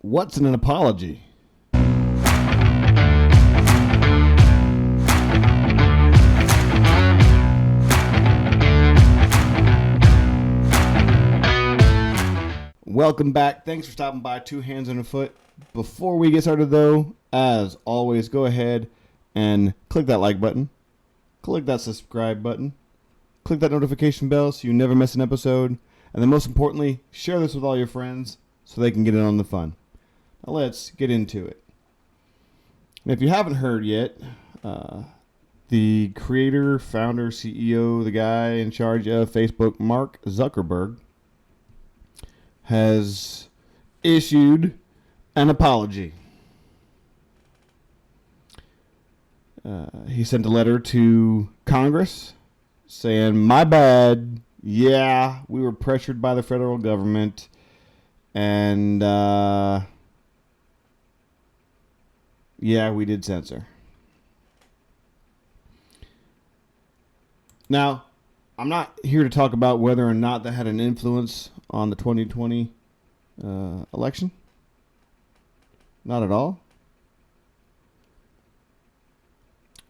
What's an apology? Welcome back. Thanks for stopping by Two Hands and a Foot. Before we get started, though, as always, go ahead and click that like button. Click that subscribe button. Click that notification bell so you never miss an episode. And then most importantly, share this with all your friends so they can get in on the fun. Now let's get into it. And if you haven't heard yet, the creator, founder, CEO, the guy in charge of Facebook, Mark Zuckerberg, has issued an apology. He sent a letter to Congress saying, "My bad. Yeah, we were pressured by the federal government. And, yeah, we did censor." Now, I'm not here to talk about whether or not that had an influence on the 2020 election. Not at all.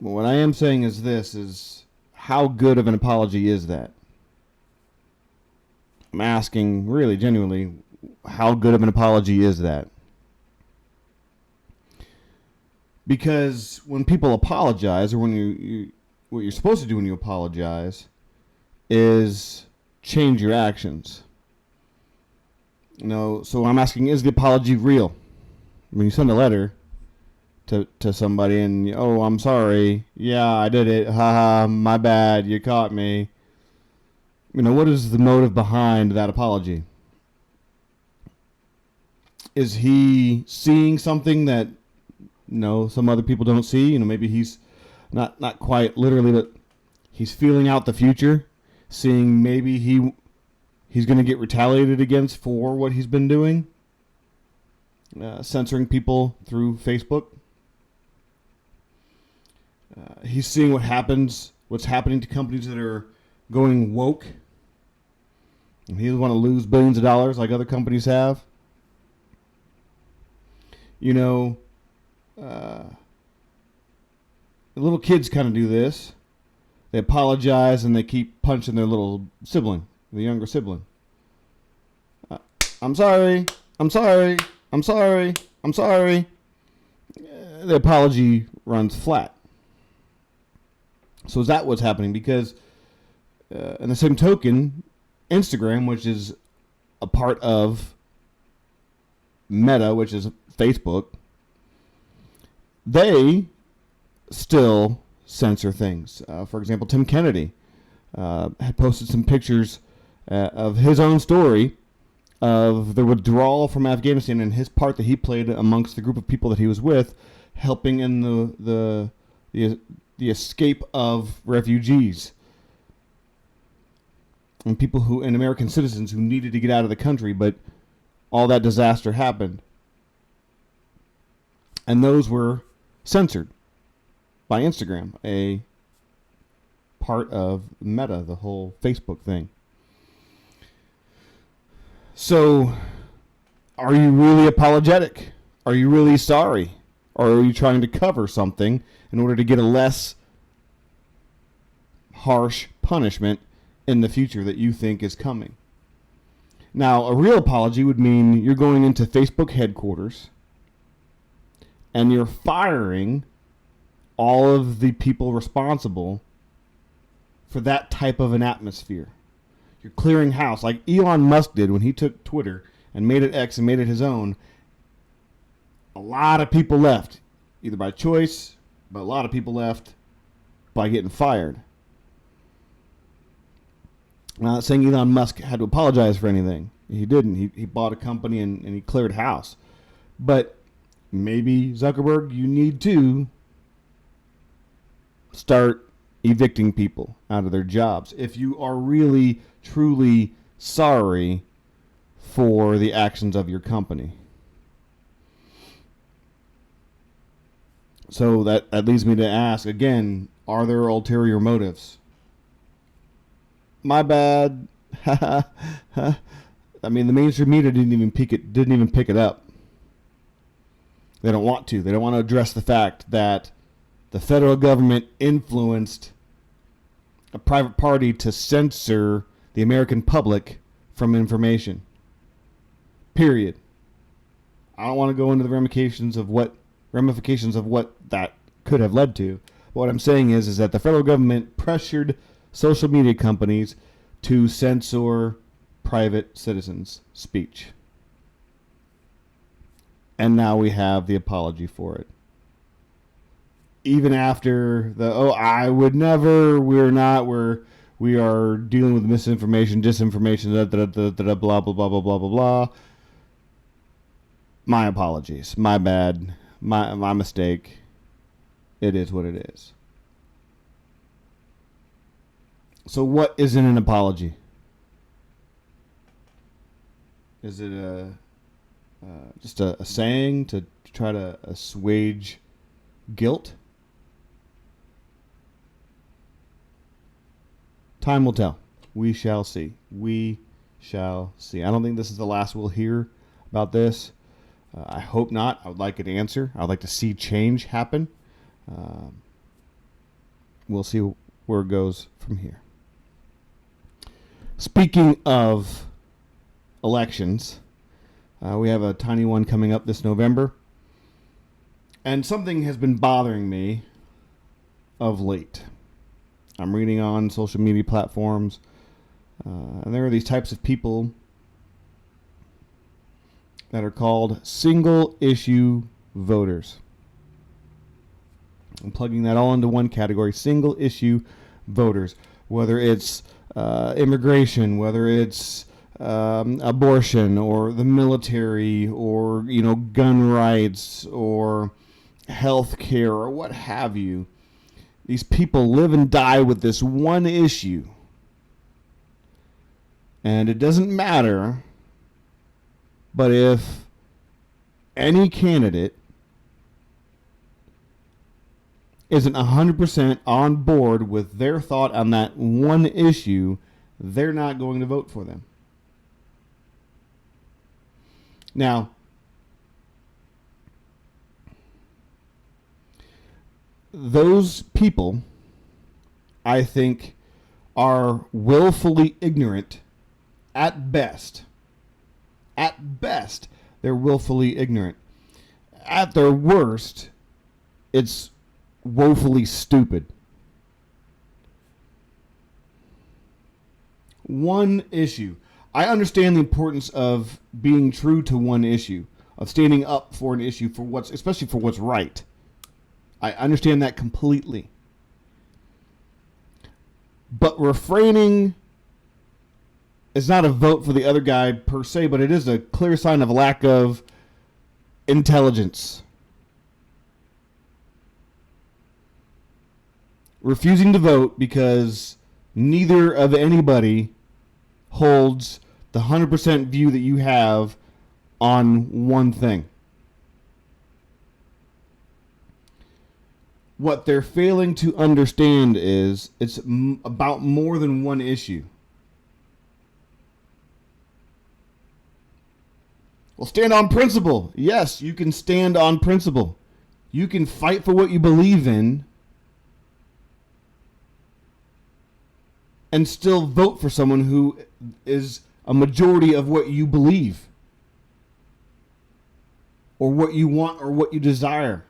But what I am saying is this, is how good of an apology is that? I'm asking, really, genuinely, how good of an apology is that? Because when people apologize, or when you what you're supposed to do when you apologize is change your actions. So I'm asking, is the apology real? When you send a letter to somebody and, "Oh, I'm sorry. Yeah, I did it. Haha, my bad. You caught me." What is the motive behind that apology? Is he seeing something that, some other people don't see? Maybe he's not quite literally, but he's feeling out the future, seeing maybe he's going to get retaliated against for what he's been doing, censoring people through Facebook. He's seeing what's happening to companies that are going woke. And he doesn't want to lose billions of dollars like other companies have. The little kids kind of do this. They apologize and they keep punching their little sibling, the younger sibling. "I'm sorry. I'm sorry. I'm sorry. I'm sorry." The apology runs flat. So is that what's happening? Because in the same token, Instagram, which is a part of Meta, which is Facebook, they still censor things. For example, Tim Kennedy had posted some pictures of his own story of the withdrawal from Afghanistan and his part that he played amongst the group of people that he was with, helping in the escape of refugees and and American citizens who needed to get out of the country, but all that disaster happened. And those were censored by Instagram, a part of Meta, the whole Facebook thing. So, are you really apologetic? Are you really sorry? Or are you trying to cover something in order to get a less harsh punishment in the future that you think is coming? Now, a real apology would mean you're going into Facebook headquarters and you're firing all of the people responsible for that type of an atmosphere. You're clearing house like Elon Musk did when he took Twitter and made it X and made it his own. A lot of people left, either by choice, but a lot of people left by getting fired. I'm not saying Elon Musk had to apologize for anything. He didn't. He bought a company and he cleared house. But maybe, Zuckerberg, you need to start evicting people out of their jobs if you are really, truly sorry for the actions of your company. So that leads me to ask, again, are there ulterior motives? My bad. I mean, the mainstream media didn't even pick it up. They don't want to. They don't want to address the fact that the federal government influenced a private party to censor the American public from information. Period. I don't want to go into the ramifications of what that could have led to. But what I'm saying is that the federal government pressured social media companies to censor private citizens' speech. And now we have the apology for it. Even after I would never, we are dealing with misinformation, disinformation, blah, blah, blah, blah, blah, blah, blah. My apologies. My bad. My mistake. It is what it is. So what is in an apology? Is it just a saying to try to assuage guilt? Time will tell. We shall see. We shall see. I don't think this is the last we'll hear about this. I hope not. I would like an answer. I would like to see change happen. We'll see where it goes from here. Speaking of elections, we have a tiny one coming up this November. And something has been bothering me of late. I'm reading on social media platforms, and there are these types of people that are called single-issue voters. I'm plugging that all into one category, single-issue voters. Whether it's immigration, whether it's abortion, or the military, or gun rights, or health care, or what have you. These people live and die with this one issue. And it doesn't matter, but if any candidate isn't 100% on board with their thought on that one issue, they're not going to vote for them. Now, those people, I think, are willfully ignorant at best. At best, they're willfully ignorant. At their worst, it's woefully stupid. One issue. I understand the importance of being true to one issue, of standing up for an issue, especially for what's right. I understand that completely. But refraining is not a vote for the other guy per se, but it is a clear sign of a lack of intelligence. Refusing to vote because neither of anybody holds the 100% view that you have on one thing. What they're failing to understand is it's about more than one issue. Well, stand on principle. Yes, you can stand on principle. You can fight for what you believe in and still vote for someone who is a majority of what you believe or what you want or what you desire.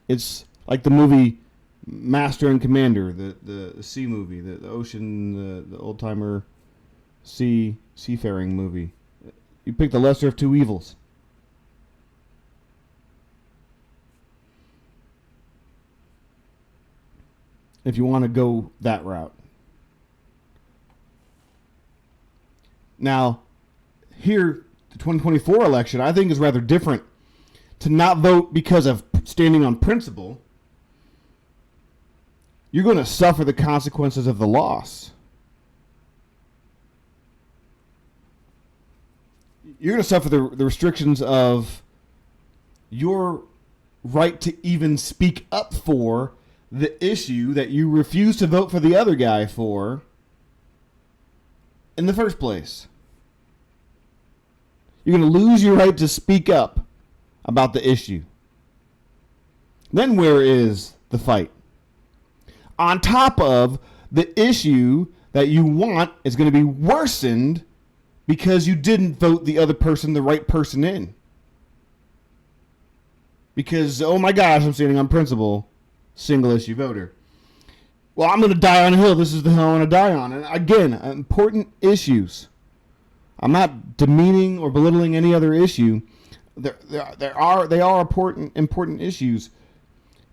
It's like the movie Master and Commander, the sea movie, the ocean, the old-timer seafaring movie. You pick the lesser of two evils. If you want to go that route. Now, here, the 2024 election, I think is rather different. To not vote because of standing on principle, you're going to suffer the consequences of the loss. You're going to suffer the restrictions of your right to even speak up for the issue that you refuse to vote for the other guy for in the first place. You're going to lose your right to speak up about the issue. Then where is the fight? On top of the issue that you want is going to be worsened because you didn't vote the other person, the right person in. Because, oh my gosh, I'm standing on principle, single issue voter. Well, I'm going to die on a hill. This is the hill I want to die on. And again, important issues. I'm not demeaning or belittling any other issue. They are important issues.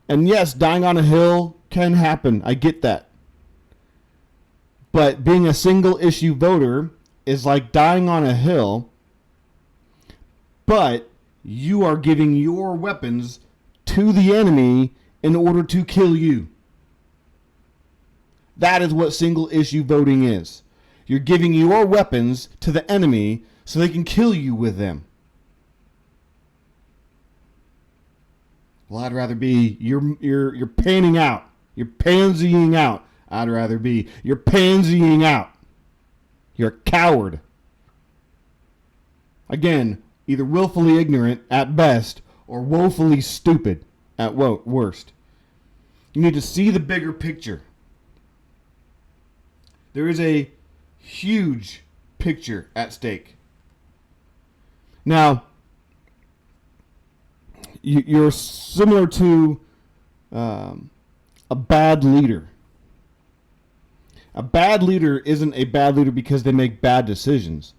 And yes, dying on a hill can happen. I get that. But being a single issue voter is like dying on a hill, but you are giving your weapons to the enemy in order to kill you. That is what single issue voting is. You're giving your weapons to the enemy so they can kill you with them. Well, I'd rather be you're panning out. You're pansying out. I'd rather be you're pansying out. You're a coward. Again, either willfully ignorant at best or woefully stupid at worst. You need to see the bigger picture. There is a huge picture at stake. Now, you're similar to a bad leader. A bad leader isn't a bad leader because they make bad decisions.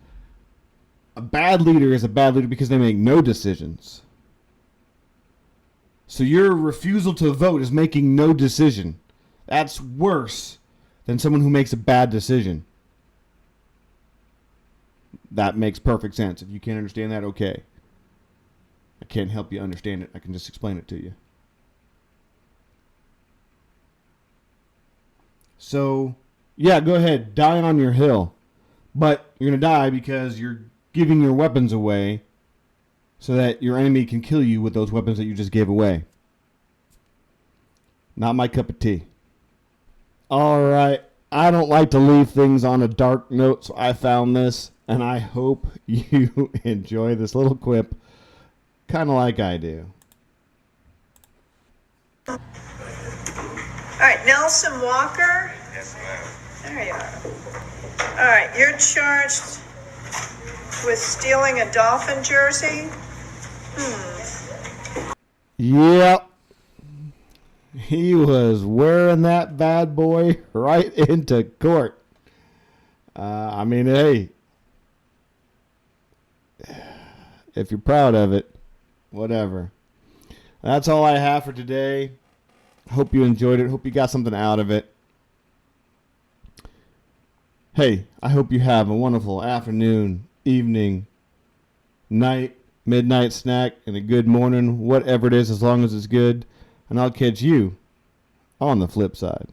A bad leader is a bad leader because they make no decisions. So your refusal to vote is making no decision. That's worse than someone who makes a bad decision. That makes perfect sense. If you can't understand that, okay. I can't help you understand it. I can just explain it to you. So, yeah, go ahead. Die on your hill. But you're going to die because you're giving your weapons away so that your enemy can kill you with those weapons that you just gave away. Not my cup of tea. All right. I don't like to leave things on a dark note, so I found this, and I hope you enjoy this little quip, kind of like I do. All right, Nelson Walker. Yes, ma'am. There you are. All right, you're charged with stealing a Dolphin jersey. Yep. He was wearing that bad boy right into court. I mean, hey, if you're proud of it, whatever. That's all I have for today. Hope you enjoyed it. Hope you got something out of it. Hey, I hope you have a wonderful afternoon, evening, night, midnight snack, and a good morning, whatever it is, as long as it's good. And I'll catch you on the flip side.